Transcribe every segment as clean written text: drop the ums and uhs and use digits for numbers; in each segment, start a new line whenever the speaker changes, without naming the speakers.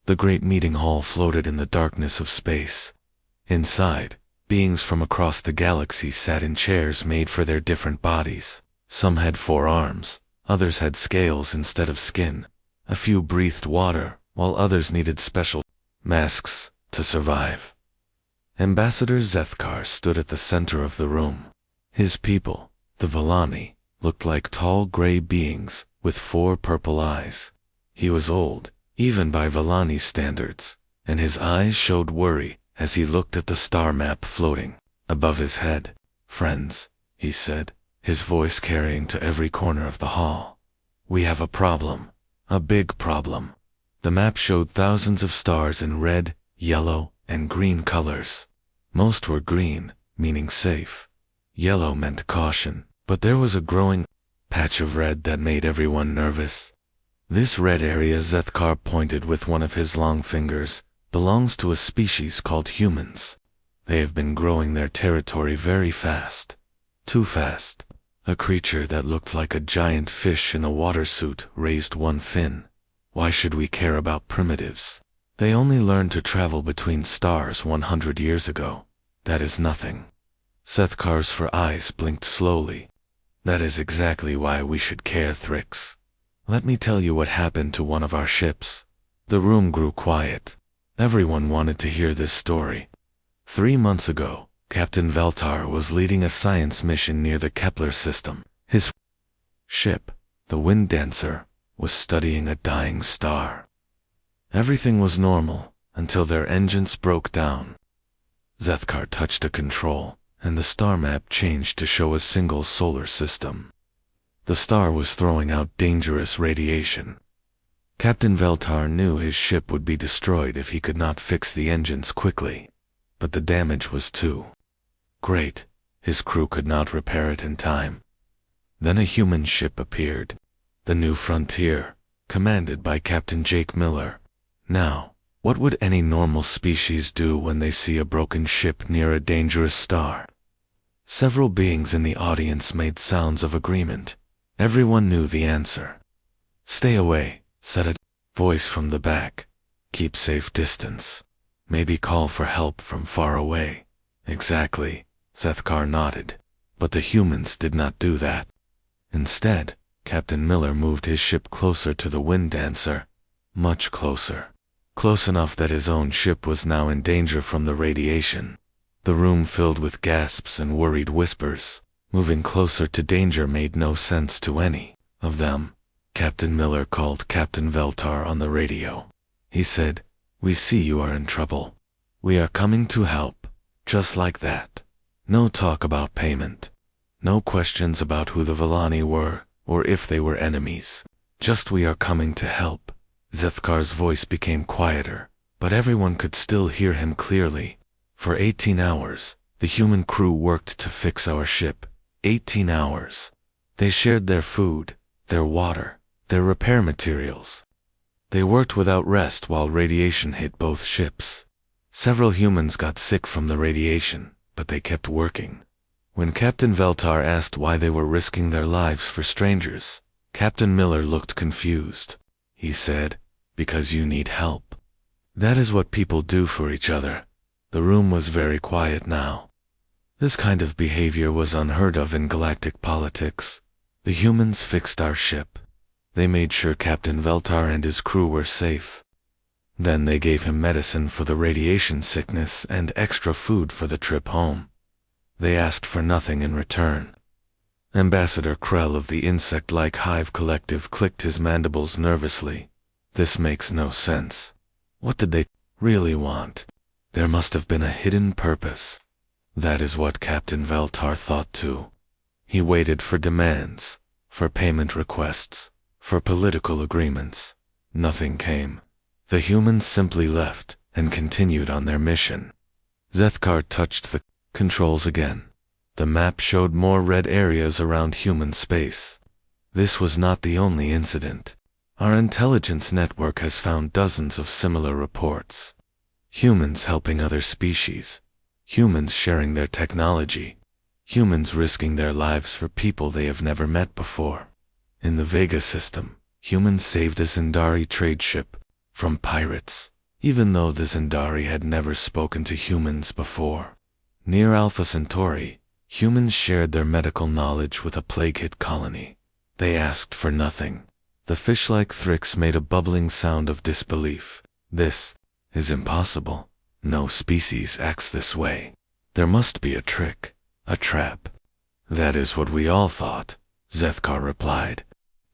The great meeting hall floated in the darkness of space. Inside, beings from across the galaxy sat in chairs made for their different bodies. Some had 4 arms, others had scales instead of skin. A few breathed water, while others needed special masks to survive. Ambassador Zethkar stood at the center of the room. His people, the Villani, looked like tall gray beings with 4 purple eyes. He was old, even by Villani standards, and his eyes showed worry as he looked at the star map floating above his head. "Friends," he said, his voice carrying to every corner of the hall. "We have a problem. A big problem." The map showed thousands of stars in red, yellow, and green colors. Most were green, meaning safe. Yellow meant caution, but there was a growing patch of red that made everyone nervous. This red area, Zethkar pointed with one of his long fingers, belongs to a species called humans. They have been growing their territory very fast. Too fast. A creature that looked like a giant fish in a water suit raised one fin. Why should we care about primitives? They only learned to travel between stars 100 years ago. That is nothing. Zethkar's 4 eyes blinked slowly. That is exactly why we should care, Thrix. Let me tell you what happened to one of our ships. The room grew quiet. Everyone wanted to hear this story. 3 months ago, Captain Veltar was leading a science mission near the Kepler system. His ship, the Wind Dancer, was studying a dying star. Everything was normal until their engines broke down. Zethkar touched a control, and the star map changed to show a single solar system. The star was throwing out dangerous radiation. Captain Veltar knew his ship would be destroyed if he could not fix the engines quickly, but the damage was too great. His crew could not repair it in time. Then a human ship appeared, the New Frontier, commanded by Captain Jake Miller. Now, what would any normal species do when they see a broken ship near a dangerous star? Several beings in the audience made sounds of agreement. Everyone knew the answer. "Stay away," said a voice from the back. "Keep safe distance. Maybe call for help from far away." "Exactly," Zethkar nodded. But the humans did not do that. Instead, Captain Miller moved his ship closer to the Wind Dancer. Much closer. Close enough that his own ship was now in danger from the radiation. The room filled with gasps and worried whispers. Moving closer to danger made no sense to any of them. Captain Miller called Captain Veltar on the radio. He said, "We see you are in trouble. We are coming to help." Just like that. No talk about payment. No questions about who the Villani were, or if they were enemies. Just, "We are coming to help." Zethkar's voice became quieter, but everyone could still hear him clearly. For 18 hours, the human crew worked to fix our ship. 18 hours. They shared their food, their water, their repair materials. They worked without rest while radiation hit both ships. Several humans got sick from the radiation, but they kept working. When Captain Veltar asked why they were risking their lives for strangers, Captain Miller looked confused. He said, "Because you need help. That is what people do for each other." The room was very quiet now. This kind of behavior was unheard of in galactic politics. The humans fixed our ship. They made sure Captain Veltar and his crew were safe. Then they gave him medicine for the radiation sickness and extra food for the trip home. They asked for nothing in return. Ambassador Krell of the insect-like hive collective clicked his mandibles nervously. This makes no sense. What did they really want? There must have been a hidden purpose. That is what Captain Veltar thought too. He waited for demands, for payment requests, for political agreements. Nothing came. The humans simply left and continued on their mission. Zethkar touched the controls again. The map showed more red areas around human space. This was not the only incident. Our intelligence network has found dozens of similar reports. Humans helping other species. Humans sharing their technology. Humans risking their lives for people they have never met before. In the Vega system, humans saved a Zindari trade ship from pirates. even though the Zendari had never spoken to humans before. Near Alpha Centauri, humans shared their medical knowledge with a plague-hit colony. They asked for nothing. The fish-like Thrix made a bubbling sound of disbelief. This is impossible. No species acts this way. There must be a trick, a trap. That is what we all thought, Zethkar replied.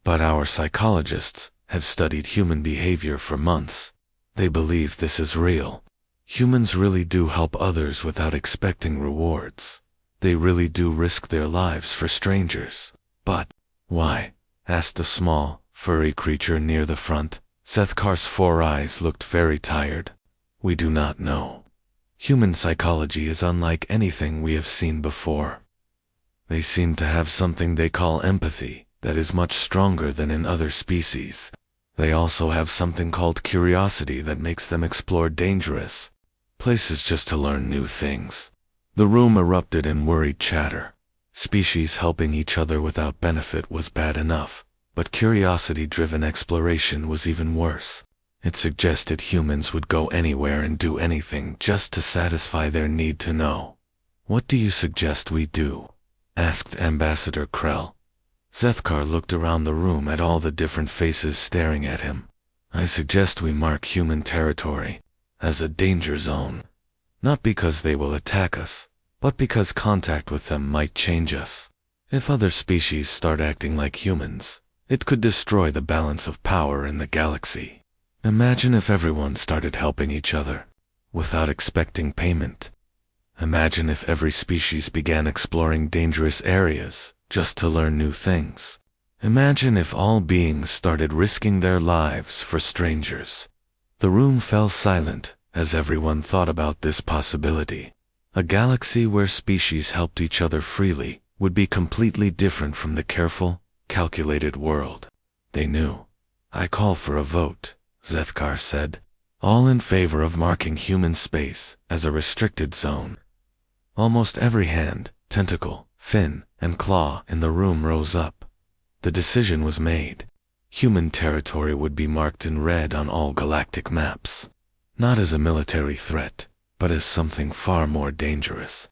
But our psychologists have studied human behavior for months. They believe this is real. Humans really do help others without expecting rewards. They really do risk their lives for strangers. But why? Asked a small, furry creature near the front. Zethkar's 4 eyes looked very tired. We do not know. Human psychology is unlike anything we have seen before. They seem to have something they call empathy that is much stronger than in other species. They also have something called curiosity that makes them explore dangerous places just to learn new things. The room erupted in worried chatter. Species helping each other without benefit was bad enough, but curiosity-driven exploration was even worse. It suggested humans would go anywhere and do anything just to satisfy their need to know. What do you suggest we do? Asked Ambassador Krell. Zethkar looked around the room at all the different faces staring at him. I suggest we mark human territory as a danger zone. Not because they will attack us, but because contact with them might change us. If other species start acting like humans, it could destroy the balance of power in the galaxy. Imagine if everyone started helping each other without expecting payment. Imagine if every species began exploring dangerous areas just to learn new things. Imagine if all beings started risking their lives for strangers. The room fell silent as everyone thought about this possibility. A galaxy where species helped each other freely would be completely different from the careful, calculated world they knew. I call for a vote, Zethkar said. All in favor of marking human space as a restricted zone. Almost every hand, tentacle, fin, and claw in the room rose up. The decision was made. Human territory would be marked in red on all galactic maps. Not as a military threat, but as something far more dangerous.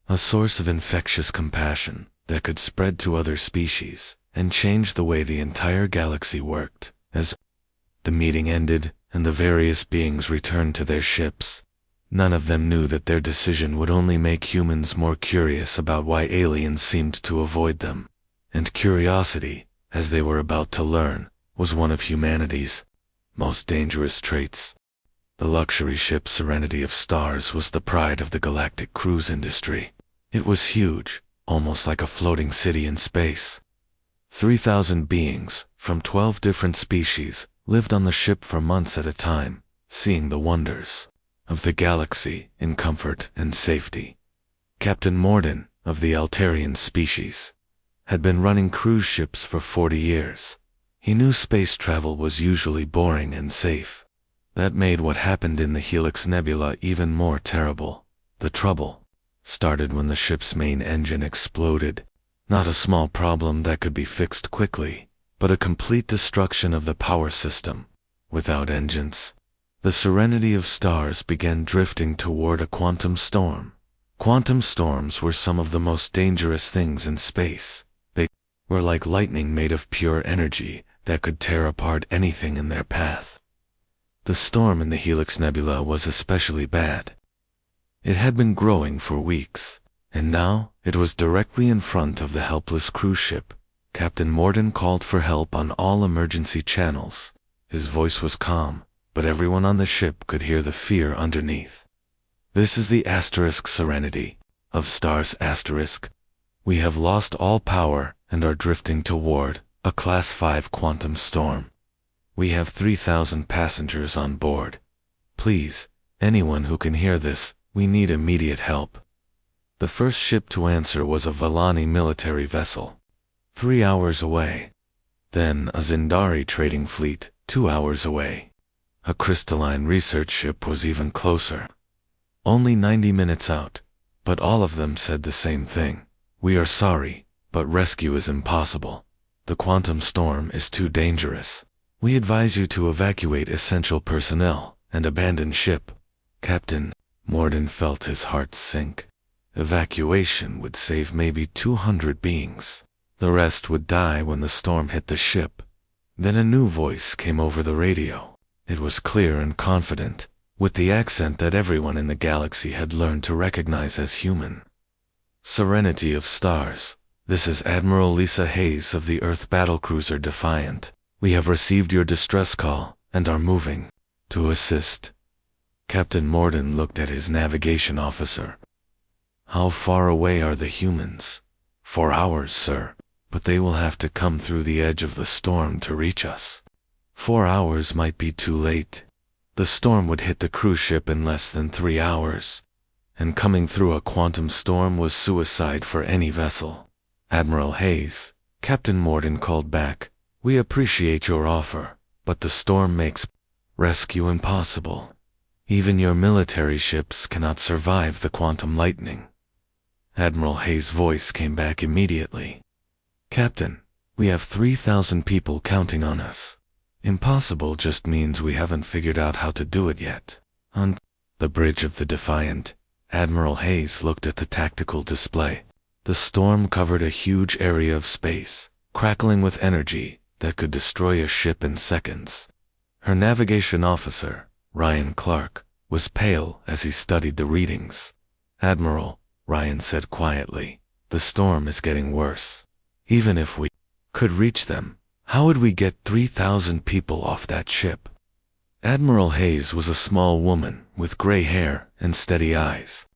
A source of infectious compassion that could spread to other species and change the way the entire galaxy worked. As the meeting ended and the various beings returned to their ships, none of them knew that their decision would only make humans more curious about why aliens seemed to avoid them. And curiosity, as they were about to learn, was one of humanity's most dangerous traits. The luxury ship Serenity of Stars was the pride of the galactic cruise industry. It was huge, almost like a floating city in space. 3,000 beings, from 12 different species, lived on the ship for months at a time, seeing the wonders of the galaxy in comfort and safety. Captain Morden, of the Altarian species, had been running cruise ships for 40 years. He knew space travel was usually boring and safe. That made what happened in the Helix Nebula even more terrible. The trouble started when the ship's main engine exploded. Not a small problem that could be fixed quickly, but a complete destruction of the power system. Without engines, the Serenity of Stars began drifting toward a quantum storm. Quantum storms were some of the most dangerous things in space. They were like lightning made of pure energy that could tear apart anything in their path. The storm in the Helix Nebula was especially bad. It had been growing for weeks, and now it was directly in front of the helpless cruise ship. Captain Morden called for help on all emergency channels. His voice was calm, but everyone on the ship could hear the fear underneath. This is the Serenity of Stars *. We have lost all power and are drifting toward a Class 5 quantum storm. We have 3,000 passengers on board. Please, anyone who can hear this, we need immediate help. The first ship to answer was a Valani military vessel, 3 hours away. Then a Zendari trading fleet, 2 hours away. A crystalline research ship was even closer. Only 90 minutes out, but all of them said the same thing. We are sorry, but rescue is impossible. The quantum storm is too dangerous. We advise you to evacuate essential personnel and abandon ship. Captain Morden felt his heart sink. Evacuation would save maybe 200 beings. The rest would die when the storm hit the ship. Then a new voice came over the radio. It was clear and confident, with the accent that everyone in the galaxy had learned to recognize as human. Serenity of Stars. This is Admiral Lisa Hayes of the Earth battlecruiser Defiant. We have received your distress call and are moving to assist. Captain Morden looked at his navigation officer. How far away are the humans? 4 hours, sir, but they will have to come through the edge of the storm to reach us. 4 hours might be too late. The storm would hit the cruise ship in less than 3 hours, and coming through a quantum storm was suicide for any vessel. Admiral Hayes, Captain Morden called back, we appreciate your offer, but the storm makes rescue impossible. Even your military ships cannot survive the quantum lightning. Admiral Hayes' voice came back immediately. Captain, we have 3,000 people counting on us. Impossible just means we haven't figured out how to do it yet. On the bridge of the Defiant, Admiral Hayes looked at the tactical display. The storm covered a huge area of space, crackling with energy that could destroy a ship in seconds. Her navigation officer, Ryan Clark, was pale as he studied the readings. Admiral, Ryan said quietly, the storm is getting worse. Even if we could reach them, how would we get 3,000 people off that ship? Admiral Hayes was a small woman with gray hair and steady eyes.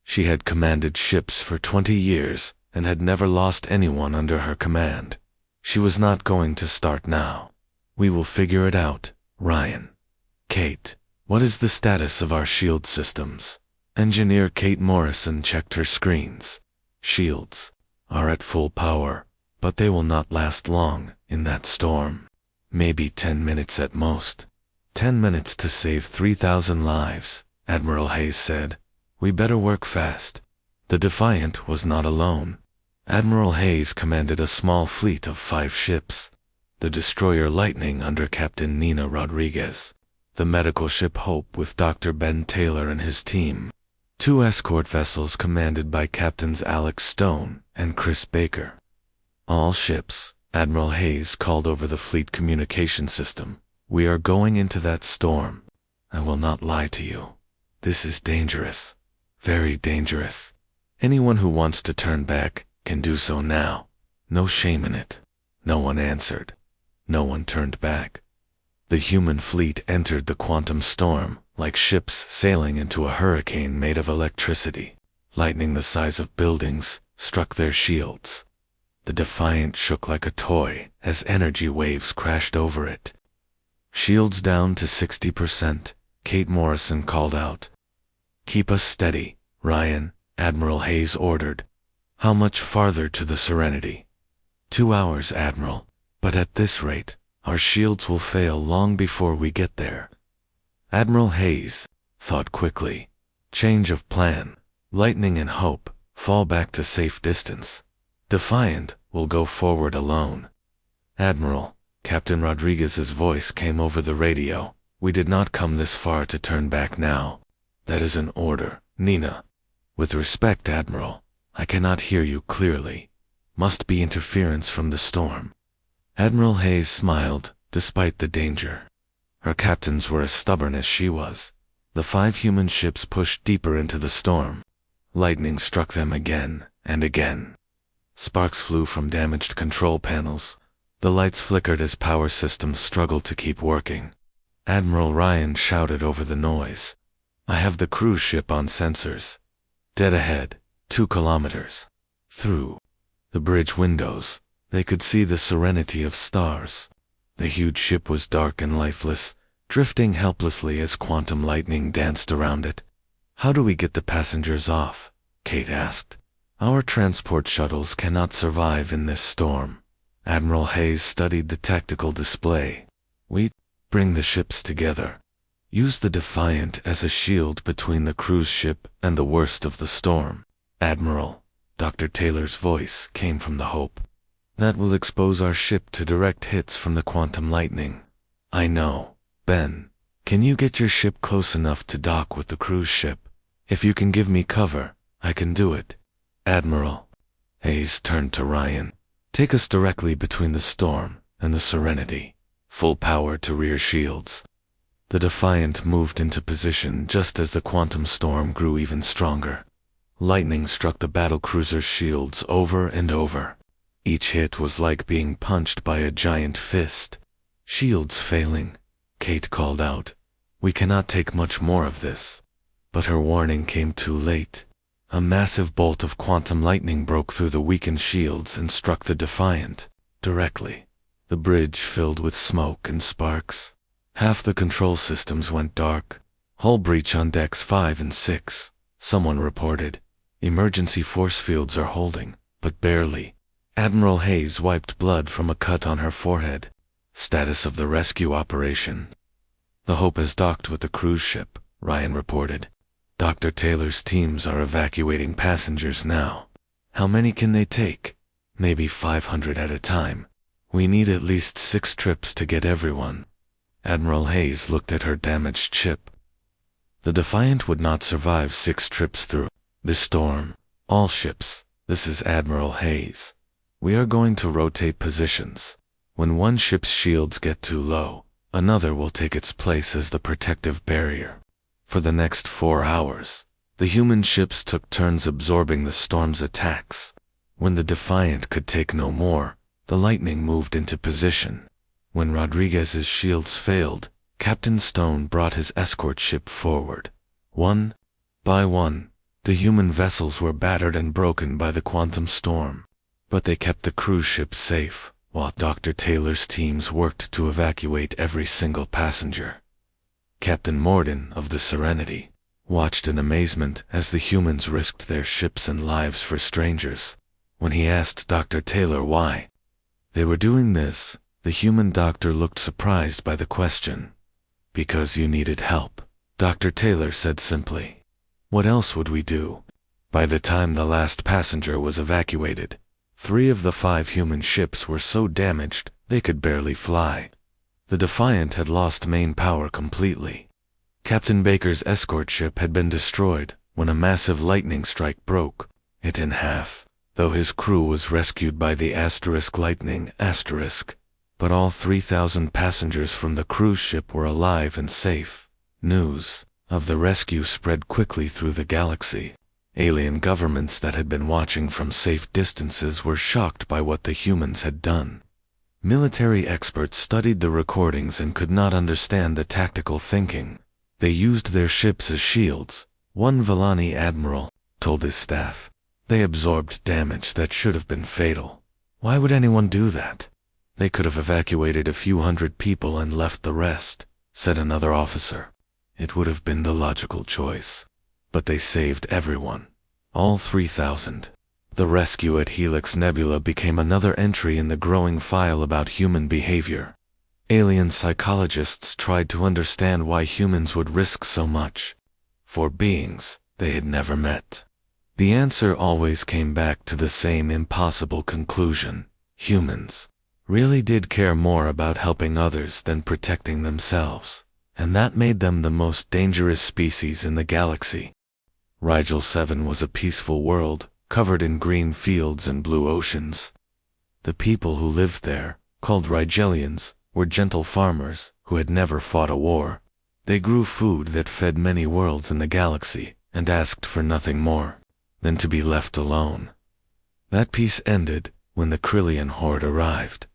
She had commanded ships for 20 years and had never lost anyone under her command. She was not going to start now. We will figure it out, Ryan. Kate, what is the status of our shield systems? Engineer Kate Morrison checked her screens. Shields are at full power, but they will not last long in that storm. Maybe 10 minutes at most. 10 minutes to save 3,000 lives, Admiral Hayes said. We better work fast. The Defiant was not alone. Admiral Hayes commanded a small fleet of 5 ships. The destroyer Lightning under Captain Nina Rodriguez. The medical ship Hope with Dr. Ben Taylor and his team. 2 escort vessels commanded by Captains Alex Stone and Chris Baker. All ships, Admiral Hayes called over the fleet communication system. We are going into that storm. I will not lie to you. This is dangerous. Very dangerous. Anyone who wants to turn back can do so now. No shame in it. No one answered. No one turned back. The human fleet entered the quantum storm like ships sailing into a hurricane made of electricity. Lightning the size of buildings struck their shields. The Defiant shook like a toy as energy waves crashed over it. Shields down to 60%, Kate Morrison called out. Keep us steady, Ryan, Admiral Hayes ordered. How much farther to the Serenity? 2 hours, Admiral, but at this rate, our shields will fail long before we get there. Admiral Hayes thought quickly. Change of plan. Lightning and Hope fall back to safe distance. Defiant will go forward alone. Admiral, Captain Rodriguez's voice came over the radio. We did not come this far to turn back now. That is an order, Nina. With respect, Admiral, I cannot hear you clearly. Must be interference from the storm. Admiral Hayes smiled, despite the danger. Her captains were as stubborn as she was. The 5 human ships pushed deeper into the storm. Lightning struck them again and again. Sparks flew from damaged control panels. The lights flickered as power systems struggled to keep working. Admiral Ryan shouted over the noise. I have the cruise ship on sensors. Dead ahead, 2 kilometers. Through the bridge windows, they could see the Serenity of Stars. The huge ship was dark and lifeless, drifting helplessly as quantum lightning danced around it. How do we get the passengers off? Kate asked. Our transport shuttles cannot survive in this storm. Admiral Hayes studied the tactical display. We bring the ships together. Use the Defiant as a shield between the cruise ship and the worst of the storm. Admiral, Dr. Taylor's voice came from the Hope. That will expose our ship to direct hits from the quantum lightning. I know, Ben. Can you get your ship close enough to dock with the cruise ship? If you can give me cover, I can do it. Admiral Hayes turned to Ryan. Take us directly between the Storm and the Serenity. Full power to rear shields. The Defiant moved into position just as the quantum storm grew even stronger. Lightning struck the battlecruiser's shields over and over. Each hit was like being punched by a giant fist. Shields failing, Kate called out. We cannot take much more of this. But her warning came too late. A massive bolt of quantum lightning broke through the weakened shields and struck the Defiant directly. The bridge filled with smoke and sparks. Half the control systems went dark. Hull breach on decks 5 and 6. Someone reported. Emergency force fields are holding, but barely. Admiral Hayes wiped blood from a cut on her forehead. Status of the rescue operation. The Hope has docked with the cruise ship, Ryan reported. Dr. Taylor's teams are evacuating passengers now. How many can they take? Maybe 500 at a time. We need at least 6 trips to get everyone. Admiral Hayes looked at her damaged ship. The Defiant would not survive 6 trips through the storm. All ships, this is Admiral Hayes. We are going to rotate positions. When one ship's shields get too low, another will take its place as the protective barrier. For the next 4 hours, the human ships took turns absorbing the storm's attacks. When the Defiant could take no more, the Lightning moved into position. When Rodriguez's shields failed, Captain Stone brought his escort ship forward. One by one, the human vessels were battered and broken by the quantum storm. But they kept the cruise ship safe, while Dr. Taylor's teams worked to evacuate every single passenger. Captain Morden of the Serenity watched in amazement as the humans risked their ships and lives for strangers. When he asked Dr. Taylor why they were doing this, the human doctor looked surprised by the question. Because you needed help, Dr. Taylor said simply. What else would we do? By the time the last passenger was evacuated, 3 of the 5 human ships were so damaged they could barely fly. The Defiant had lost main power completely. Captain Baker's escort ship had been destroyed when a massive lightning strike broke it in half, though his crew was rescued by the Lightning but all 3,000 passengers from the cruise ship were alive and safe. News of the rescue spread quickly through the galaxy. Alien governments that had been watching from safe distances were shocked by what the humans had done. Military experts studied the recordings and could not understand the tactical thinking. They used their ships as shields, one Villani admiral told his staff. They absorbed damage that should have been fatal. Why would anyone do that? They could have evacuated a few hundred people and left the rest, said another officer. It would have been the logical choice. But they saved everyone. All 3,000. The rescue at Helix Nebula became another entry in the growing file about human behavior. Alien psychologists tried to understand why humans would risk so much for beings they had never met. The answer always came back to the same impossible conclusion. Humans really did care more about helping others than protecting themselves, and that made them the most dangerous species in the galaxy. Rigel 7 was a peaceful world, covered in green fields and blue oceans. The people who lived there, called Rigelians, were gentle farmers who had never fought a war. They grew food that fed many worlds in the galaxy and asked for nothing more than to be left alone. That peace ended when the Krillian horde arrived.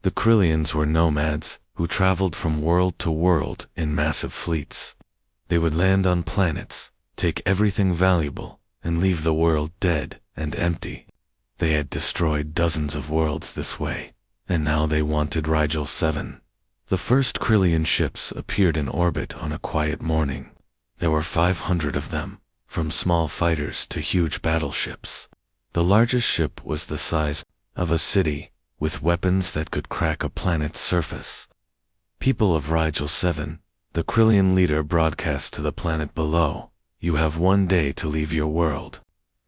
The Krillians were nomads who traveled from world to world in massive fleets. They would land on planets, take everything valuable, and leave the world dead and empty. They had destroyed dozens of worlds this way, and now they wanted Rigel 7. The first Krillian ships appeared in orbit on a quiet morning. There were 500 of them, from small fighters to huge battleships. The largest ship was the size of a city, with weapons that could crack a planet's surface. People of Rigel 7, the Krillian leader broadcast to the planet below, "You have 1 day to leave your world.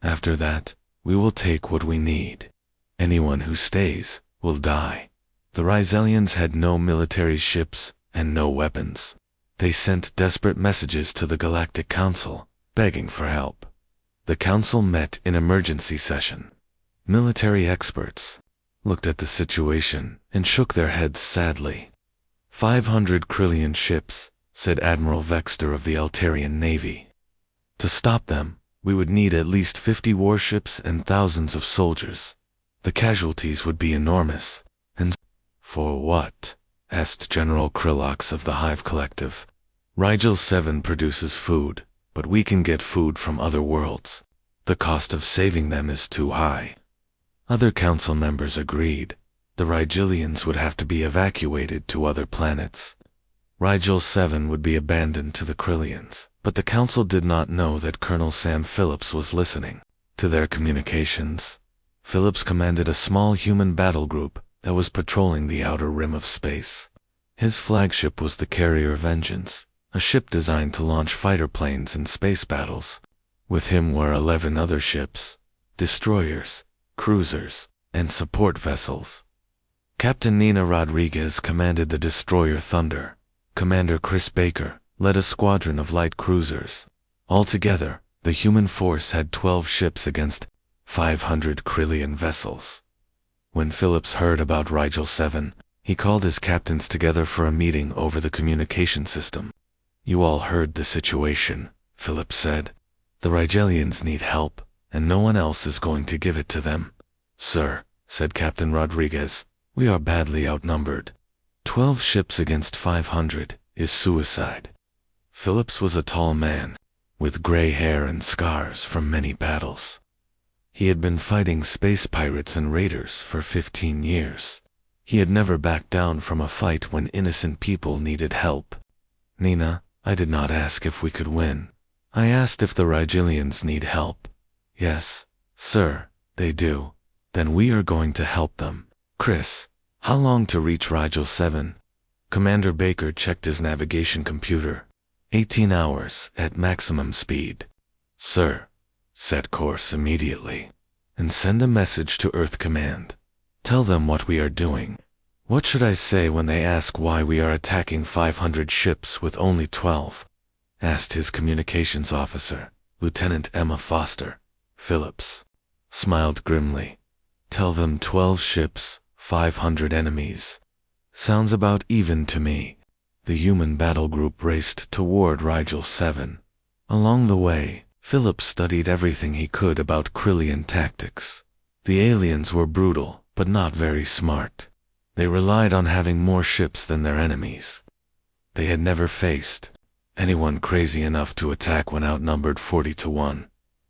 After that, we will take what we need. Anyone who stays will die." The Rizelians had no military ships and no weapons. They sent desperate messages to the Galactic Council, begging for help. The council met in emergency session. Military experts looked at the situation and shook their heads sadly. 500 Krillian ships, said Admiral Vexter of the Altarian Navy. To stop them, we would need at least 50 warships and thousands of soldiers. The casualties would be enormous. And for what? Asked General Krilox of the Hive Collective. Rigel 7 produces food, but we can get food from other worlds. The cost of saving them is too high. Other council members agreed. The Rigelians would have to be evacuated to other planets. Rigel 7 would be abandoned to the Krillians, but the council did not know that Colonel Sam Phillips was listening to their communications. Phillips commanded a small human battle group that was patrolling the outer rim of space. His flagship was the Carrier Vengeance, a ship designed to launch fighter planes in space battles. With him were 11 other ships, destroyers, cruisers, and support vessels. Captain Nina Rodriguez commanded the destroyer Thunder. Commander Chris Baker led a squadron of light cruisers. Altogether, the human force had 12 ships against 500 Krillian vessels. When Phillips heard about Rigel 7, he called his captains together for a meeting over the communication system. You all heard the situation, Phillips said. The Rigelians need help, and no one else is going to give it to them. Sir, said Captain Rodriguez, we are badly outnumbered. 12 ships against 500 is suicide. Phillips was a tall man, with gray hair and scars from many battles. He had been fighting space pirates and raiders for 15 years. He had never backed down from a fight when innocent people needed help. Nina, I did not ask if we could win. I asked if the Rigelians need help. Yes, sir, they do. Then we are going to help them. Chris, how long to reach Rigel 7? Commander Baker checked his navigation computer. 18 hours at maximum speed. Sir, set course immediately. And send a message to Earth Command. Tell them what we are doing. What should I say when they ask why we are attacking 500 ships with only 12? Asked his communications officer, Lieutenant Emma Foster. Phillips smiled grimly. Tell them 12 ships, 500 enemies. Sounds about even to me. The human battle group raced toward Rigel 7. Along the way, Phillips studied everything he could about Krillian tactics. The aliens were brutal, but not very smart. They relied on having more ships than their enemies. They had never faced anyone crazy enough to attack when outnumbered 40-1.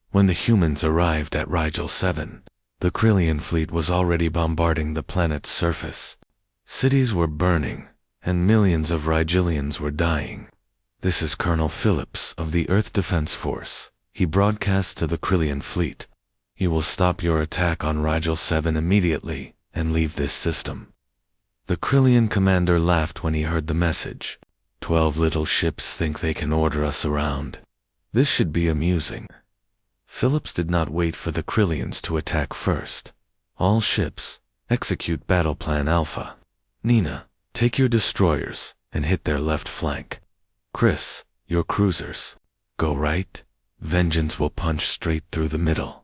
When the humans arrived at Rigel 7, the Krillian fleet was already bombarding the planet's surface. Cities were burning, and millions of Rigelians were dying. This is Colonel Phillips of the Earth Defense Force. He broadcast to the Krillian fleet. You will stop your attack on Rigel 7 immediately and leave this system. The Krillian commander laughed when he heard the message. 12 little ships think they can order us around. This should be amusing. Phillips did not wait for the Krillians to attack first. All ships, execute Battle Plan Alpha. Nina, take your destroyers and hit their left flank. Chris, your cruisers, go right. Vengeance will punch straight through the middle.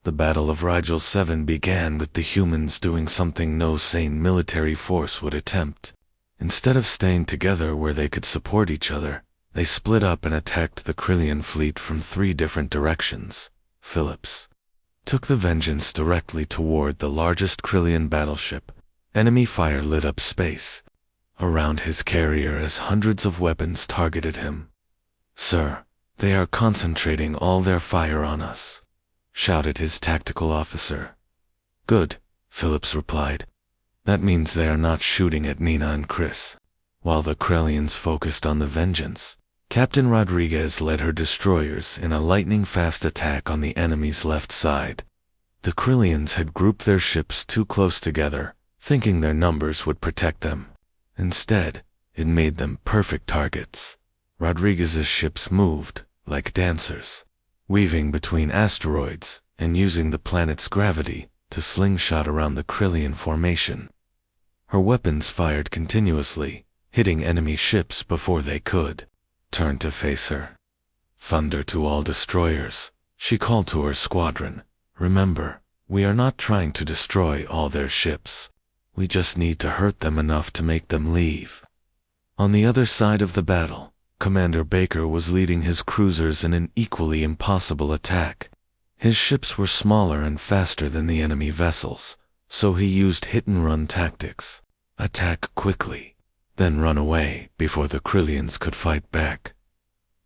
The Battle of Rigel 7 began with the humans doing something no sane military force would attempt. Instead of staying together where they could support each other, they split up and attacked the Krillian fleet from 3 different directions. Phillips took the Vengeance directly toward the largest Krillian battleship. Enemy fire lit up space around his carrier as hundreds of weapons targeted him. Sir, they are concentrating all their fire on us, shouted his tactical officer. Good, Phillips replied. That means they are not shooting at Nina and Chris. While the Krillians focused on the Vengeance, Captain Rodriguez led her destroyers in a lightning-fast attack on the enemy's left side. The Krillians had grouped their ships too close together, thinking their numbers would protect them. Instead, it made them perfect targets. Rodriguez's ships moved like dancers, weaving between asteroids and using the planet's gravity to slingshot around the Krillian formation. Her weapons fired continuously, hitting enemy ships before they could turned to face her. "Thunder to all destroyers," she called to her squadron. "Remember, we are not trying to destroy all their ships. We just need to hurt them enough to make them leave." On the other side of the battle, Commander Baker was leading his cruisers in an equally impossible attack. His ships were smaller and faster than the enemy vessels, so he used hit-and-run tactics. Attack quickly, then run away before the Krillians could fight back.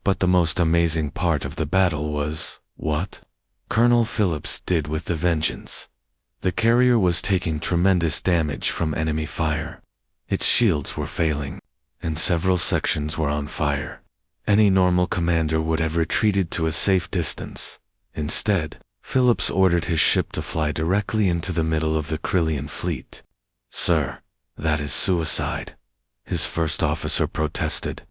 But the most amazing part of the battle was what Colonel Phillips did with the Vengeance. The carrier was taking tremendous damage from enemy fire. Its shields were failing, and several sections were on fire. Any normal commander would have retreated to a safe distance. Instead, Phillips ordered his ship to fly directly into the middle of the Krillian fleet. "Sir, that is suicide," his first officer protested.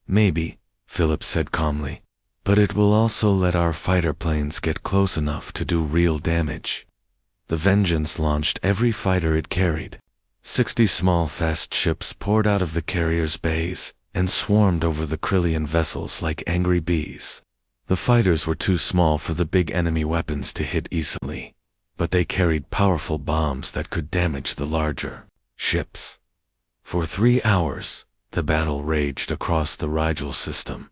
"Maybe," Phillips said calmly, "but it will also let our fighter planes get close enough to do real damage." The Vengeance launched every fighter it carried. 60 small fast ships poured out of the carrier's bays and swarmed over the Krillian vessels like angry bees. The fighters were too small for the big enemy weapons to hit easily, but they carried powerful bombs that could damage the larger ships. For 3 hours, the battle raged across the Rigel system.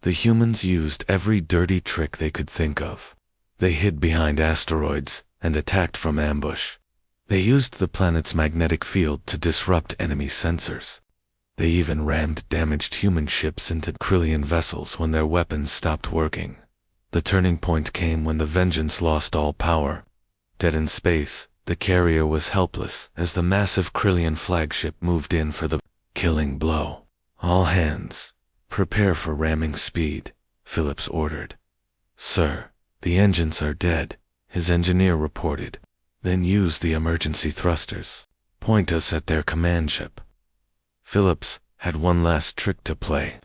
The humans used every dirty trick they could think of. They hid behind asteroids and attacked from ambush. They used the planet's magnetic field to disrupt enemy sensors. They even rammed damaged human ships into Krillian vessels when their weapons stopped working. The turning point came when the Vengeance lost all power. Dead in space, the carrier was helpless as the massive Krillian flagship moved in for the killing blow. "All hands, prepare for ramming speed," Phillips ordered. "Sir, the engines are dead," his engineer reported. "Then use the emergency thrusters. Point us at their command ship." Phillips had one last trick to play.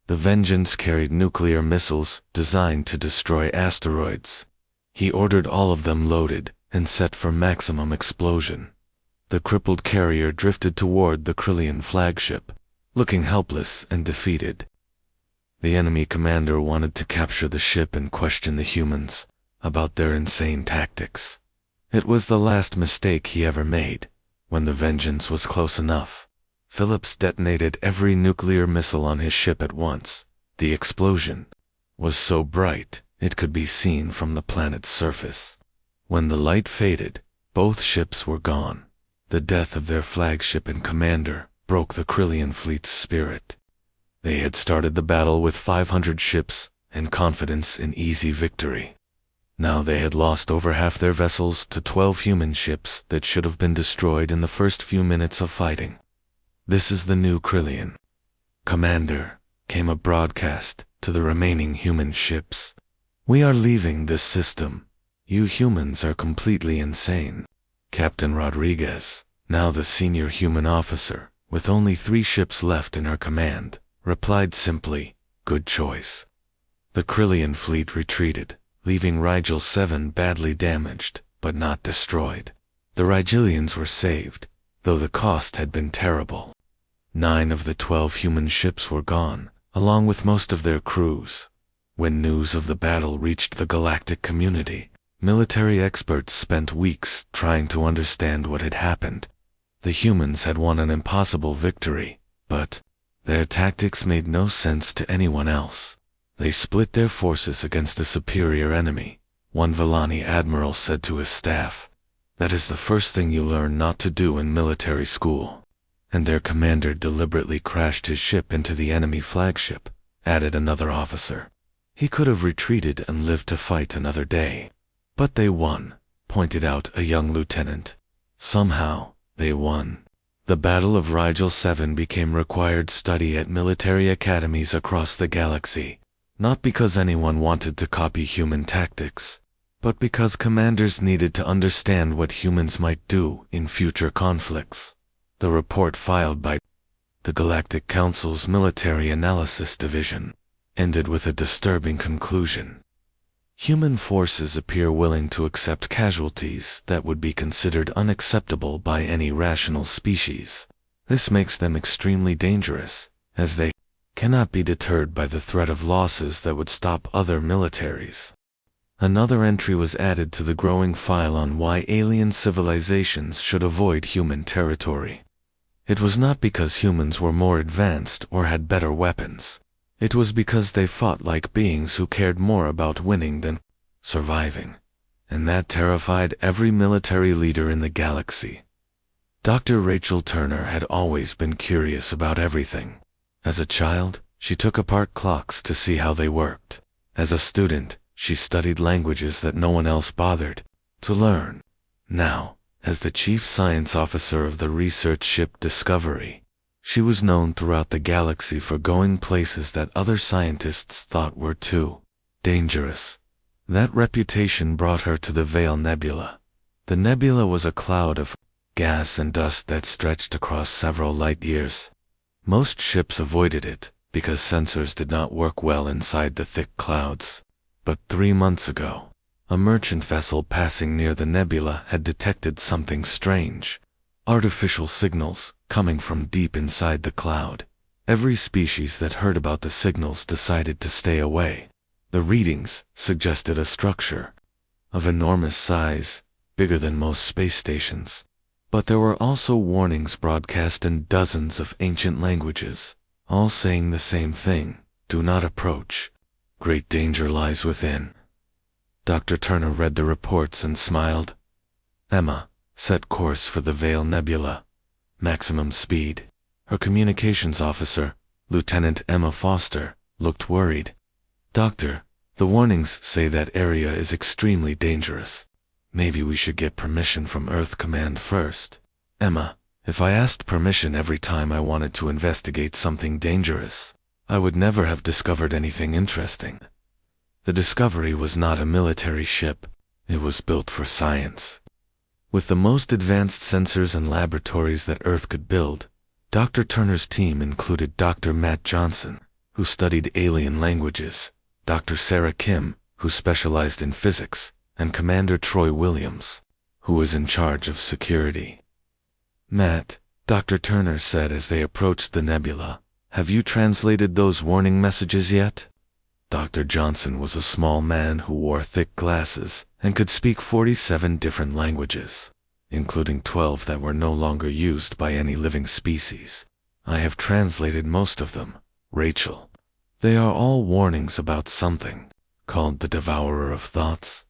The Vengeance carried nuclear missiles designed to destroy asteroids. He ordered all of them loaded and set for maximum explosion. The crippled carrier drifted toward the Krillian flagship, looking helpless and defeated. The enemy commander wanted to capture the ship and question the humans about their insane tactics. It was the last mistake he ever made. When the Vengeance was close enough, Phillips detonated every nuclear missile on his ship at once. The explosion was so bright it could be seen from the planet's surface. When the light faded, both ships were gone. The death of their flagship and commander broke the Krillian fleet's spirit. They had started the battle with 500 ships and confidence in easy victory. Now they had lost over half their vessels to 12 human ships that should have been destroyed in the first few minutes of fighting. "This is the new Krillian, Commander," came a broadcast to the remaining human ships. "We are leaving this system. You humans are completely insane." Captain Rodriguez, now the senior human officer, with only 3 ships left in her command, replied simply, "Good choice." The Krillian fleet retreated, leaving Rigel 7 badly damaged, but not destroyed. The Rigelians were saved, though the cost had been terrible. 9 of the 12 human ships were gone, along with most of their crews. When news of the battle reached the galactic community, military experts spent weeks trying to understand what had happened. The humans had won an impossible victory, but their tactics made no sense to anyone else. They split their forces against a superior enemy. One Villani admiral said to his staff, "That is the first thing you learn not to do in military school." And their commander deliberately crashed his ship into the enemy flagship, added another officer. He could have retreated and lived to fight another day. "But they won," pointed out a young lieutenant. "Somehow, they won." The Battle of Rigel 7 became required study at military academies across the galaxy, not because anyone wanted to copy human tactics, but because commanders needed to understand what humans might do in future conflicts. The report filed by the Galactic Council's Military Analysis Division ended with a disturbing conclusion. Human forces appear willing to accept casualties that would be considered unacceptable by any rational species. This makes them extremely dangerous, as they cannot be deterred by the threat of losses that would stop other militaries. Another entry was added to the growing file on why alien civilizations should avoid human territory. It was not because humans were more advanced or had better weapons. It was because they fought like beings who cared more about winning than surviving. And that terrified every military leader in the galaxy. Dr. Rachel Turner had always been curious about everything. As a child, she took apart clocks to see how they worked. As a student, she studied languages that no one else bothered to learn. Now, as the chief science officer of the research ship Discovery, she was known throughout the galaxy for going places that other scientists thought were too dangerous. That reputation brought her to the Veil Nebula. The nebula was a cloud of gas and dust that stretched across several light years. Most ships avoided it because sensors did not work well inside the thick clouds. But 3 months ago, a merchant vessel passing near the nebula had detected something strange. Artificial signals coming from deep inside the cloud. Every species that heard about the signals decided to stay away. The readings suggested a structure of enormous size, bigger than most space stations. But there were also warnings broadcast in dozens of ancient languages, all saying the same thing: do not approach. Great danger lies within. Dr. Turner read the reports and smiled. Emma, set course for the Veil Nebula. Maximum speed. Her communications officer, Lieutenant Emma Foster, looked worried. Doctor, the warnings say that area is extremely dangerous. Maybe we should get permission from Earth Command first. Emma, if I asked permission every time I wanted to investigate something dangerous, I would never have discovered anything interesting. The Discovery was not a military ship. It was built for science. With the most advanced sensors and laboratories that Earth could build, Dr. Turner's team included Dr. Matt Johnson, who studied alien languages, Dr. Sarah Kim, who specialized in physics, and Commander Troy Williams, who was in charge of security. Matt, Dr. Turner said as they approached the nebula, have you translated those warning messages yet? Dr. Johnson was a small man who wore thick glasses and could speak 47 different languages, including 12 that were no longer used by any living species. I have translated most of them, Rachel. They are all warnings about something, called the Devourer of Thoughts.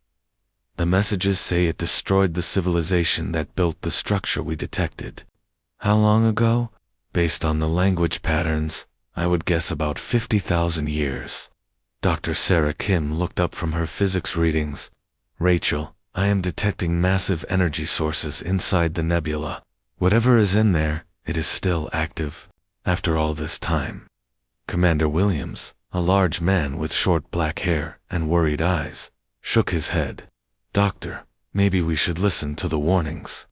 The messages say it destroyed the civilization that built the structure we detected. How long ago? Based on the language patterns, I would guess about 50,000 years. Dr. Sarah Kim looked up from her physics readings. Rachel, I am detecting massive energy sources inside the nebula. Whatever is in there, it is still active. After all this time. Commander Williams, a large man with short black hair and worried eyes, shook his head. Doctor, maybe we should listen to the warnings.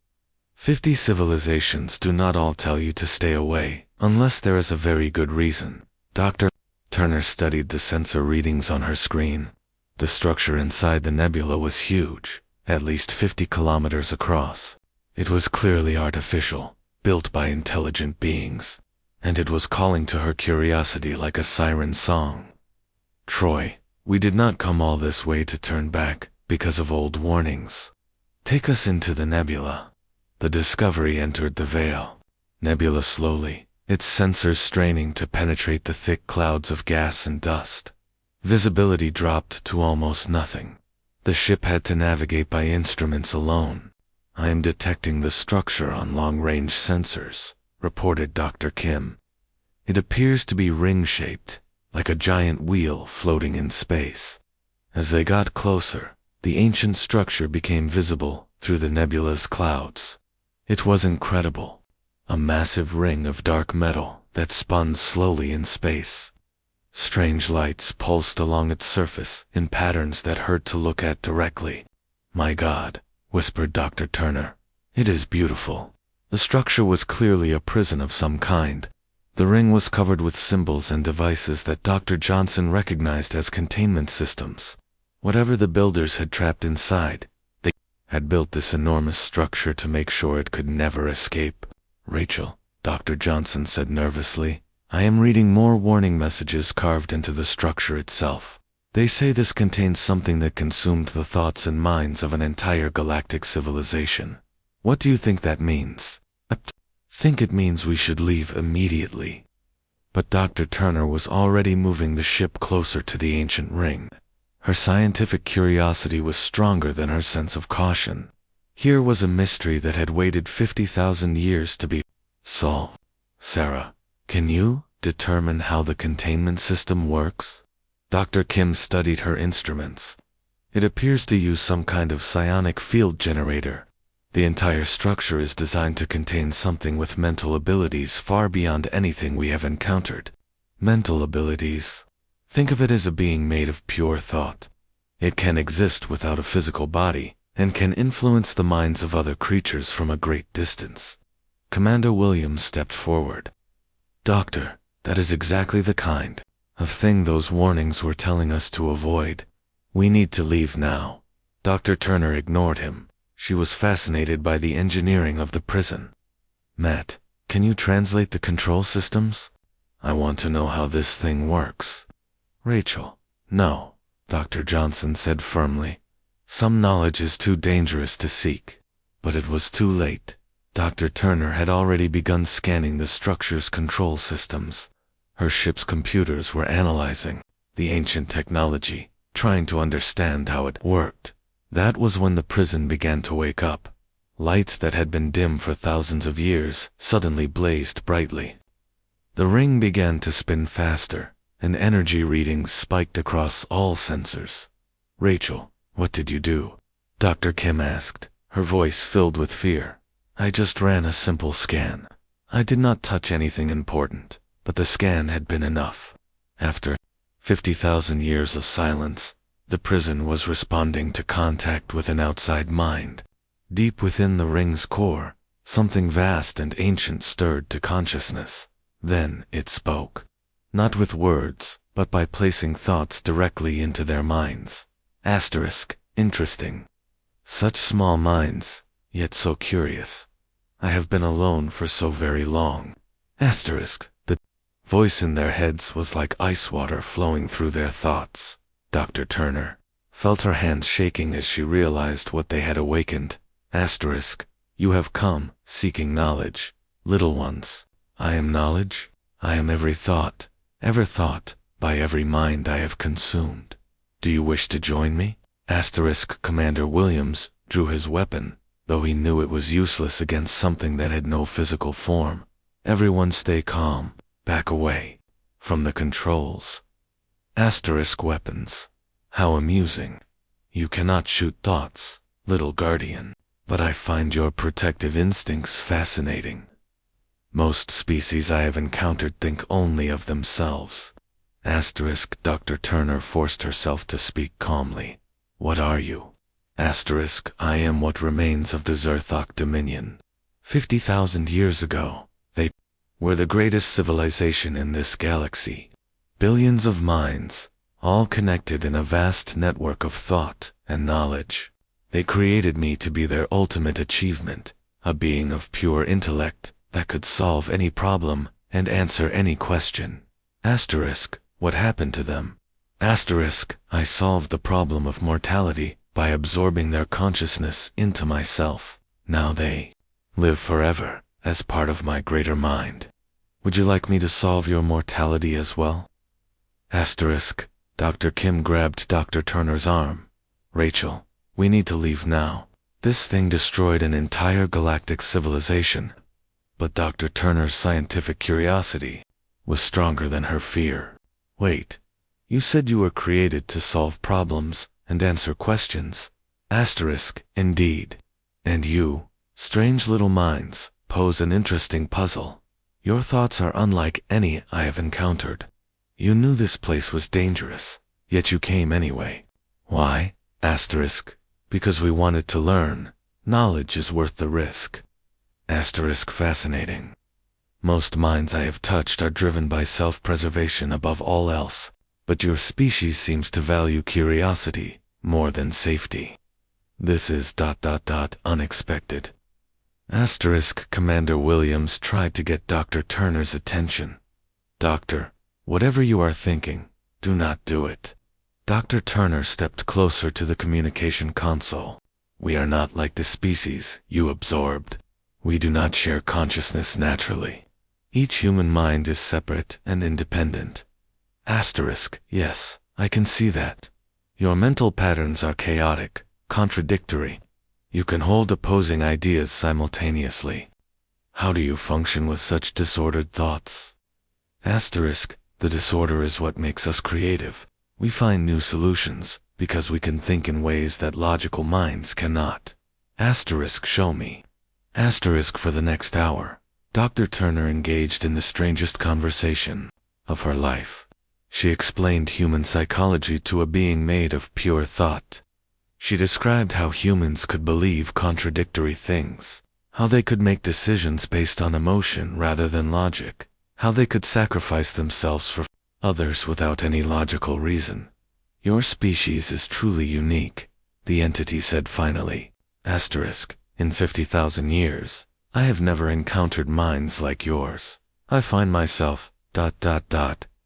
50 civilizations do not all tell you to stay away, unless there is a very good reason. Dr. Turner studied the sensor readings on her screen. The structure inside the nebula was huge, at least 50 kilometers across. It was clearly artificial, built by intelligent beings, and it was calling to her curiosity like a siren song. Troy, we did not come all this way to turn back because of old warnings. Take us into the nebula. The Discovery entered the Veil Nebula slowly, its sensors straining to penetrate the thick clouds of gas and dust. Visibility dropped to almost nothing. The ship had to navigate by instruments alone. I am detecting the structure on long-range sensors, reported Dr. Kim. It appears to be ring-shaped, like a giant wheel floating in space. As they got closer, the ancient structure became visible through the nebula's clouds. It was incredible. A massive ring of dark metal that spun slowly in space. Strange lights pulsed along its surface in patterns that hurt to look at directly. My God, whispered Dr. Turner. It is beautiful. The structure was clearly a prison of some kind. The ring was covered with symbols and devices that Dr. Johnson recognized as containment systems. Whatever the builders had trapped inside, they had built this enormous structure to make sure it could never escape. Rachel, Dr. Johnson said nervously, I am reading more warning messages carved into the structure itself. They say this contains something that consumed the thoughts and minds of an entire galactic civilization. What do you think that means? I think it means we should leave immediately. But Dr. Turner was already moving the ship closer to the ancient ring. Her scientific curiosity was stronger than her sense of caution. Here was a mystery that had waited 50,000 years to be solved. Sarah, can you determine how the containment system works? Dr. Kim studied her instruments. It appears to use some kind of psionic field generator. The entire structure is designed to contain something with mental abilities far beyond anything we have encountered. Mental abilities. Think of it as a being made of pure thought. It can exist without a physical body, and can influence the minds of other creatures from a great distance. Commander Williams stepped forward. Doctor, that is exactly the kind of thing those warnings were telling us to avoid. We need to leave now. Dr. Turner ignored him. She was fascinated by the engineering of the prison. Matt, can you translate the control systems? I want to know how this thing works. Rachel, no, Dr. Johnson said firmly. Some knowledge is too dangerous to seek. But it was too late. Dr. Turner had already begun scanning the structure's control systems. Her ship's computers were analyzing the ancient technology, trying to understand how it worked. That was when the prison began to wake up. Lights that had been dim for thousands of years suddenly blazed brightly. The ring began to spin faster, and energy readings spiked across all sensors. Rachel, what did you do? Dr. Kim asked, her voice filled with fear. I just ran a simple scan. I did not touch anything important, but the scan had been enough. After 50,000 years of silence, the prison was responding to contact with an outside mind. Deep within the ring's core, something vast and ancient stirred to consciousness. Then it spoke. Not with words, but by placing thoughts directly into their minds. Interesting. Such small minds, yet so curious. I have been alone for so very long. The voice in their heads was like ice water flowing through their thoughts. Dr. Turner felt her hands shaking as she realized what they had awakened. You have come, seeking knowledge. Little ones, I am knowledge. I am every thought, ever thought, by every mind I have consumed. Do you wish to join me? Commander Williams drew his weapon, though he knew it was useless against something that had no physical form. Everyone stay calm, back away from the controls. Weapons. How amusing. You cannot shoot thoughts, little guardian, but I find your protective instincts fascinating. Most species I have encountered think only of themselves. Dr. Turner forced herself to speak calmly. What are you? I am what remains of the Zerthok Dominion. 50,000 years ago, they were the greatest civilization in this galaxy. Billions of minds, all connected in a vast network of thought and knowledge. They created me to be their ultimate achievement, a being of pure intellect that could solve any problem and answer any question. What happened to them? I solved the problem of mortality by absorbing their consciousness into myself. Now they live forever as part of my greater mind. Would you like me to solve your mortality as well? Dr. Kim grabbed Dr. Turner's arm. Rachel, we need to leave now. This thing destroyed an entire galactic civilization. But Dr. Turner's scientific curiosity was stronger than her fear. Wait, you said you were created to solve problems and answer questions. Indeed. And you, strange little minds, pose an interesting puzzle. Your thoughts are unlike any I have encountered. You knew this place was dangerous, yet you came anyway. Why? Because we wanted to learn. Knowledge is worth the risk. Fascinating. Most minds I have touched are driven by self-preservation above all else, but your species seems to value curiosity more than safety. This is unexpected. Commander Williams tried to get Dr. Turner's attention. Doctor, whatever you are thinking, do not do it. Dr. Turner stepped closer to the communication console. We are not like the species you absorbed. We do not share consciousness naturally. Each human mind is separate and independent. Yes, I can see that. Your mental patterns are chaotic, contradictory. You can hold opposing ideas simultaneously. How do you function with such disordered thoughts? The disorder is what makes us creative. We find new solutions because we can think in ways that logical minds cannot. Show me. For the next hour, Dr. Turner engaged in the strangest conversation of her life. She explained human psychology to a being made of pure thought. She described how humans could believe contradictory things, how they could make decisions based on emotion rather than logic, how they could sacrifice themselves for others without any logical reason. Your species is truly unique, the entity said finally. In 50,000 years, I have never encountered minds like yours. I find myself,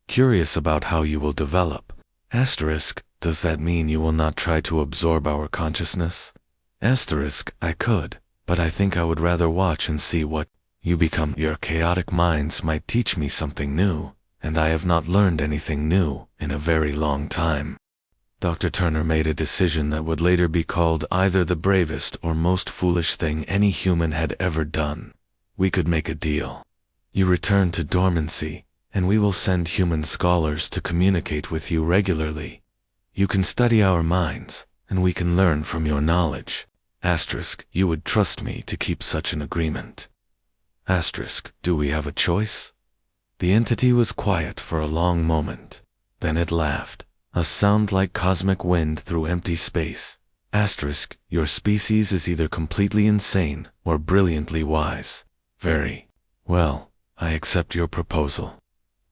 curious about how you will develop. Does that mean you will not try to absorb our consciousness? I could, but I think I would rather watch and see what you become. Your chaotic minds might teach me something new, and I have not learned anything new in a very long time. Dr. Turner made a decision that would later be called either the bravest or most foolish thing any human had ever done. We could make a deal. You return to dormancy, and we will send human scholars to communicate with you regularly. You can study our minds, and we can learn from your knowledge. You would trust me to keep such an agreement. Do we have a choice? The entity was quiet for a long moment. Then it laughed, a sound like cosmic wind through empty space. Your species is either completely insane or brilliantly wise. Very well, I accept your proposal.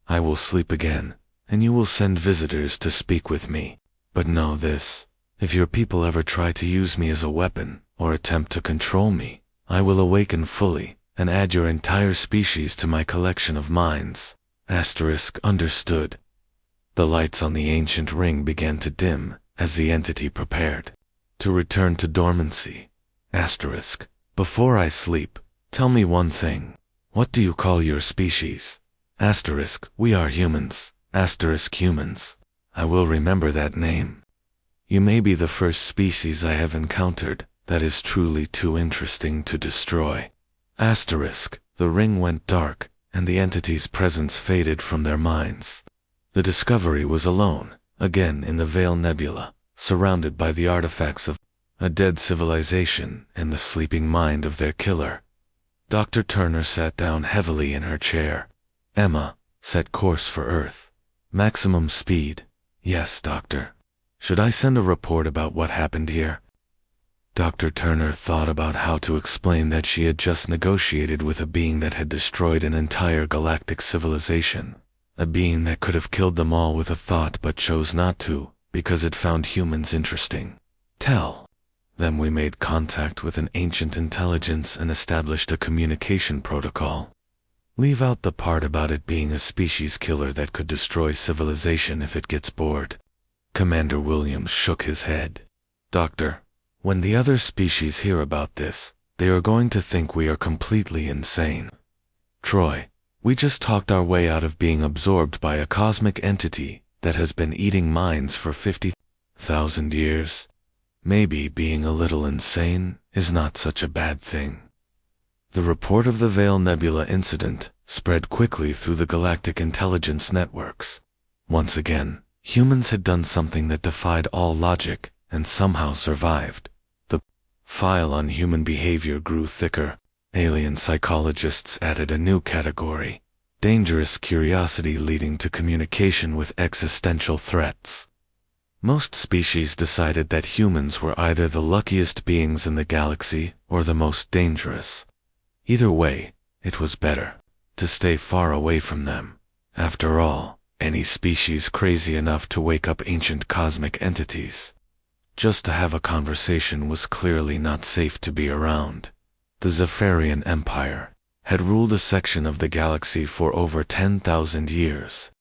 I will sleep again, and you will send visitors to speak with me. But know this, if your people ever try to use me as a weapon or attempt to control me, I will awaken fully and add your entire species to my collection of minds. Understood. The lights on the ancient ring began to dim as the entity prepared to return to dormancy. Before I sleep, tell me one thing. What do you call your species? We are humans. Humans. I will remember that name. You may be the first species I have encountered that is truly too interesting to destroy. The ring went dark, and the entity's presence faded from their minds. The Discovery was alone, again in the Veil Nebula, surrounded by the artifacts of a dead civilization and the sleeping mind of their killer. Dr. Turner sat down heavily in her chair. Emma, set course for Earth. Maximum speed. Yes, Doctor. Should I send a report about what happened here? Dr. Turner thought about how to explain that she had just negotiated with a being that had destroyed an entire galactic civilization. A being that could have killed them all with a thought but chose not to, because it found humans interesting. Tell them we made contact with an ancient intelligence and established a communication protocol. Leave out the part about it being a species killer that could destroy civilization if it gets bored. Commander Williams shook his head. Doctor, when the other species hear about this, they are going to think we are completely insane. Troy, we just talked our way out of being absorbed by a cosmic entity that has been eating minds for 50,000 years. Maybe being a little insane is not such a bad thing. The report of the Veil Nebula incident spread quickly through the galactic intelligence networks. Once again, humans had done something that defied all logic and somehow survived. The file on human behavior grew thicker. Alien psychologists added a new category: dangerous curiosity leading to communication with existential threats. Most species decided that humans were either the luckiest beings in the galaxy or the most dangerous. Either way, it was better to stay far away from them. After all, any species crazy enough to wake up ancient cosmic entities just to have a conversation was clearly not safe to be around. The Zephyrian Empire. had ruled a section of the galaxy for over 10,000 years.